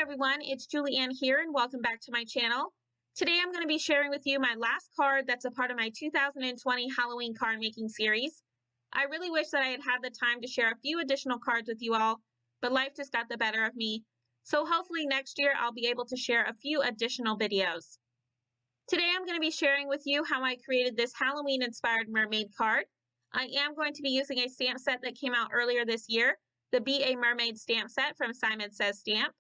everyone, it's Julianne here and welcome back to my channel. Today I'm going to be sharing with you my last card that's a part of my 2020 Halloween card making series. I really wish that I had had the time to share a few additional cards with you all, but life just got the better of me. So hopefully next year I'll be able to share a few additional videos. Today I'm going to be sharing with you how I created this Halloween inspired mermaid card. I am going to be using a stamp set that came out earlier this year, the Be a Mermaid stamp set from Simon Says Stamp.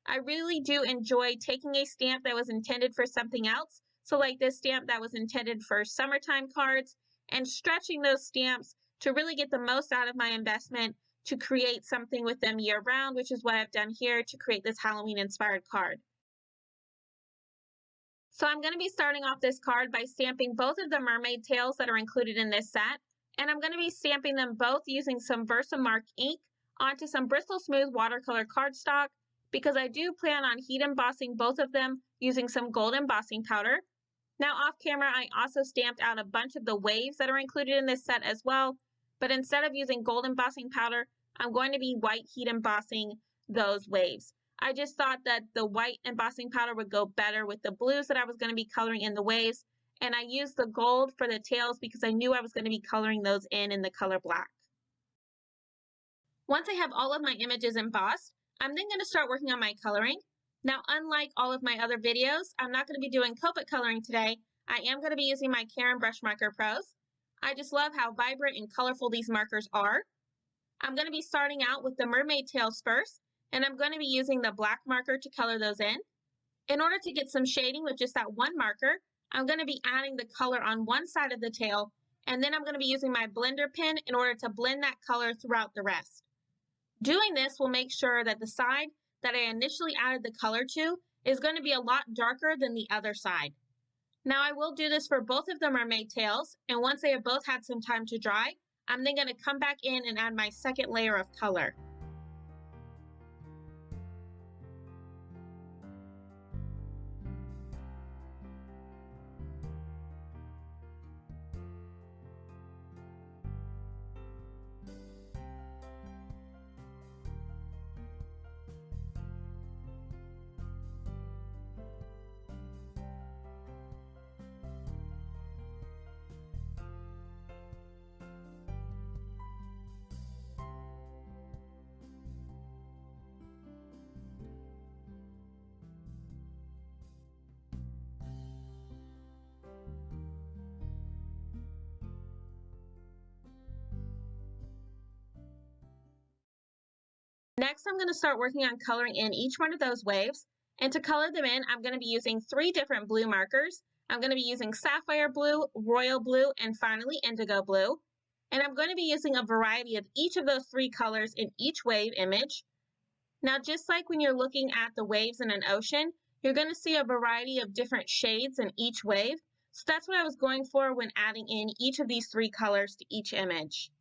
I really do enjoy taking a stamp that was intended for something else, so like this stamp that was intended for summertime cards, and stretching those stamps to really get the most out of my investment to create something with them year-round, which is what I've done here to create this Halloween-inspired card. So I'm going to be starting off this card by stamping both of the mermaid tails that are included in this set, and I'm going to be stamping them both using some Versamark ink onto some Bristol Smooth watercolor cardstock, because I do plan on heat embossing both of them using some gold embossing powder. Now off camera, I also stamped out a bunch of the waves that are included in this set as well, but instead of using gold embossing powder, I'm going to be white heat embossing those waves. I just thought that the white embossing powder would go better with the blues that I was going to be coloring in the waves, and I used the gold for the tails because I knew I was going to be coloring those in the color black. Once I have all of my images embossed, I'm then going to start working on my coloring. Now, unlike all of my other videos, I'm not going to be doing Copic coloring today. I am going to be using my Karin Brushmarker Pros. I just love how vibrant and colorful these markers are. I'm going to be starting out with the mermaid tails first, and I'm going to be using the black marker to color those in. In order to get some shading with just that one marker, I'm going to be adding the color on one side of the tail, and then I'm going to be using my blender pen in order to blend that color throughout the rest. Doing this will make sure that the side that I initially added the color to is going to be a lot darker than the other side. Now I will do this for both of the mermaid tails, and once they have both had some time to dry, I'm then going to come back in and add my second layer of color. Next, I'm going to start working on coloring in each one of those waves. And to color them in, I'm going to be using 3 different blue markers. I'm going to be using sapphire blue, royal blue, and finally indigo blue. And I'm going to be using a variety of each of those 3 colors in each wave image. Now, just like when you're looking at the waves in an ocean, you're going to see a variety of different shades in each wave. So that's what I was going for when adding in each of these 3 colors to each image.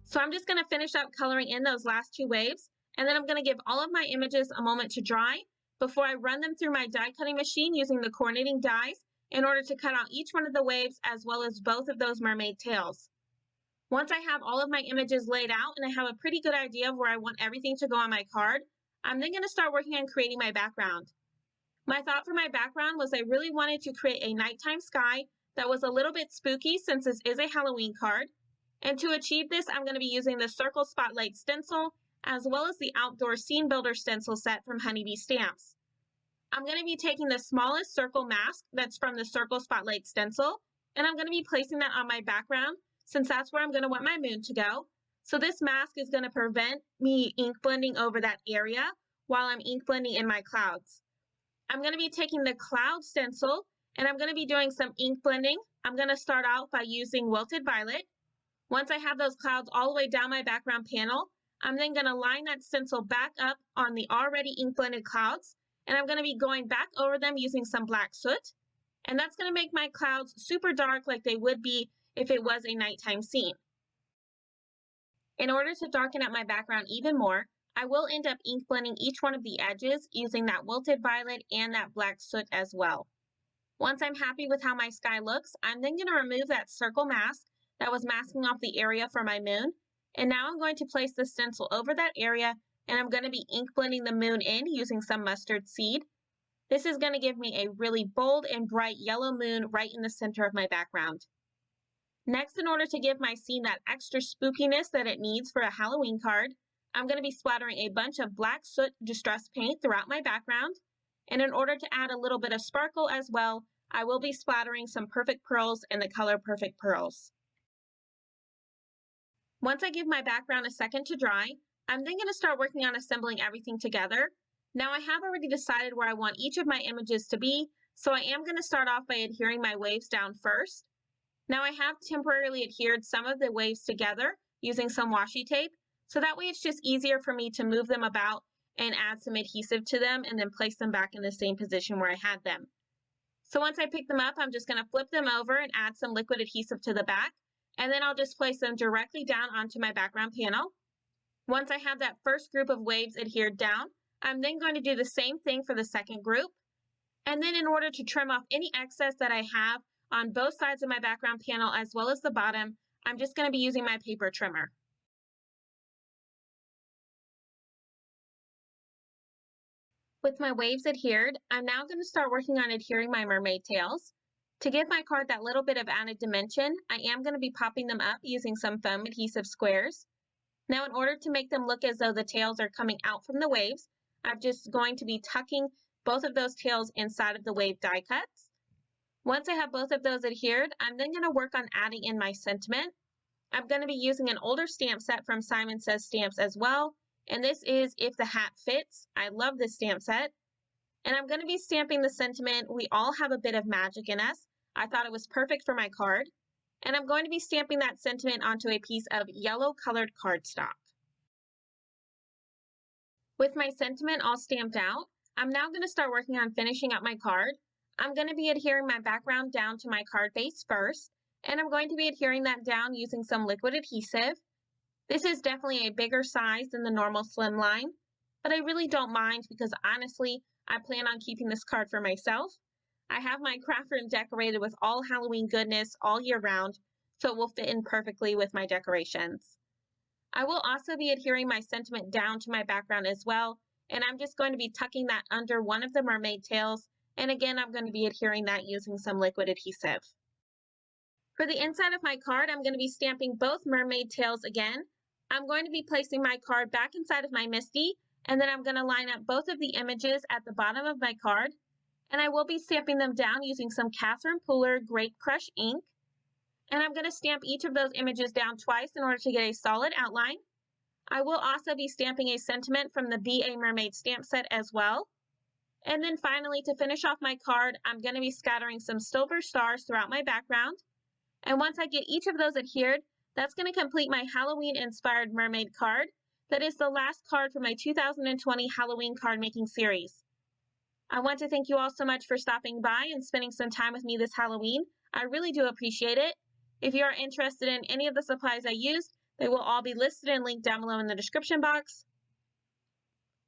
So I'm just going to finish up coloring in those last 2 waves, and then I'm going to give all of my images a moment to dry before I run them through my die cutting machine using the coordinating dies in order to cut out each one of the waves as well as both of those mermaid tails. Once I have all of my images laid out and I have a pretty good idea of where I want everything to go on my card, I'm then going to start working on creating my background. My thought for my background was I really wanted to create a nighttime sky that was a little bit spooky since this is a Halloween card. And to achieve this, I'm going to be using the Circle Spotlight stencil as well as the Outdoor Scene Builder stencil set from Honeybee Stamps. I'm going to be taking the smallest circle mask that's from the Circle Spotlight stencil, and I'm going to be placing that on my background since that's where I'm going to want my moon to go. So this mask is going to prevent me ink blending over that area while I'm ink blending in my clouds. I'm going to be taking the cloud stencil and I'm going to be doing some ink blending. I'm going to start out by using Wilted Violet. Once I have those clouds all the way down my background panel, I'm then going to line that stencil back up on the already ink blended clouds, and I'm going to be going back over them using some black soot. And that's going to make my clouds super dark like they would be if it was a nighttime scene. In order to darken up my background even more, I will end up ink blending each one of the edges using that Wilted Violet and that black soot as well. Once I'm happy with how my sky looks, I'm then going to remove that circle mask that was masking off the area for my moon. And now I'm going to place the stencil over that area and I'm going to be ink blending the moon in using some mustard seed. This is going to give me a really bold and bright yellow moon right in the center of my background. Next, in order to give my scene that extra spookiness that it needs for a Halloween card, I'm going to be splattering a bunch of black soot distress paint throughout my background. And in order to add a little bit of sparkle as well, I will be splattering some Perfect Pearls in the color Perfect Pearls. Once I give my background a second to dry, I'm then going to start working on assembling everything together. Now I have already decided where I want each of my images to be, so I am going to start off by adhering my waves down first. Now I have temporarily adhered some of the waves together using some washi tape, so that way it's just easier for me to move them about and add some adhesive to them and then place them back in the same position where I had them. So once I pick them up, I'm just going to flip them over and add some liquid adhesive to the back, and then I'll just place them directly down onto my background panel. Once I have that first group of waves adhered down, I'm then going to do the same thing for the second group. And then in order to trim off any excess that I have on both sides of my background panel as well as the bottom, I'm just going to be using my paper trimmer. With my waves adhered, I'm now going to start working on adhering my mermaid tails. To give my card that little bit of added dimension, I am going to be popping them up using some foam adhesive squares. Now in order to make them look as though the tails are coming out from the waves, I'm just going to be tucking both of those tails inside of the wave die cuts. Once I have both of those adhered, I'm then going to work on adding in my sentiment. I'm going to be using an older stamp set from Simon Says Stamps as well, and this is If the Hat Fits. I love this stamp set. And I'm going to be stamping the sentiment, "We all have a bit of magic in us." I thought it was perfect for my card. And I'm going to be stamping that sentiment onto a piece of yellow colored cardstock. With my sentiment all stamped out, I'm now going to start working on finishing up my card. I'm going to be adhering my background down to my card base first, and I'm going to be adhering that down using some liquid adhesive. This is definitely a bigger size than the normal slimline, but I really don't mind because honestly, I plan on keeping this card for myself. I have my craft room decorated with all Halloween goodness all year round, so it will fit in perfectly with my decorations. I will also be adhering my sentiment down to my background as well, and I'm just going to be tucking that under one of the mermaid tails, and again, I'm going to be adhering that using some liquid adhesive. For the inside of my card, I'm going to be stamping both mermaid tails again. I'm going to be placing my card back inside of my Misty, and then I'm going to line up both of the images at the bottom of my card, and I will be stamping them down using some Catherine Pooler Grape Crush ink. And I'm going to stamp each of those images down twice in order to get a solid outline. I will also be stamping a sentiment from the Be a Mermaid stamp set as well. And then finally, to finish off my card, I'm going to be scattering some silver stars throughout my background. And once I get each of those adhered, that's going to complete my Halloween-inspired mermaid card. That is the last card for my 2020 Halloween card making series. I want to thank you all so much for stopping by and spending some time with me this Halloween. I really do appreciate it. If you are interested in any of the supplies I used, they will all be listed and linked down below in the description box.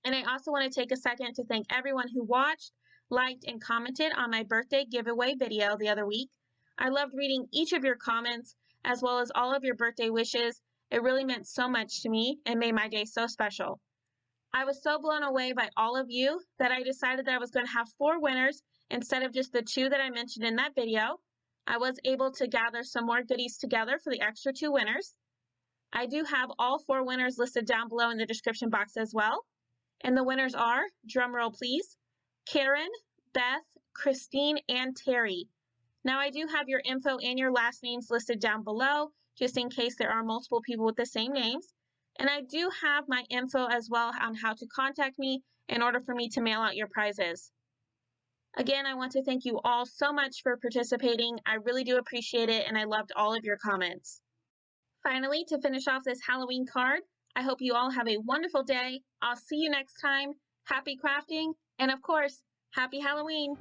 And I also want to take a second to thank everyone who watched, liked, and commented on my birthday giveaway video the other week. I loved reading each of your comments, as well as all of your birthday wishes. It really meant so much to me and made my day so special. I was so blown away by all of you that I decided that I was going to have 4 winners instead of just the 2 that I mentioned in that video. I was able to gather some more goodies together for the extra 2 winners. I do have all 4 winners listed down below in the description box as well. And the winners are, drumroll please, Karin, Beth, Christine, and Terri. Now I do have your info and your last names listed down below, just in case there are multiple people with the same names. And I do have my info as well on how to contact me in order for me to mail out your prizes. Again, I want to thank you all so much for participating. I really do appreciate it, and I loved all of your comments. Finally, to finish off this Halloween card, I hope you all have a wonderful day. I'll see you next time. Happy crafting, and of course, happy Halloween!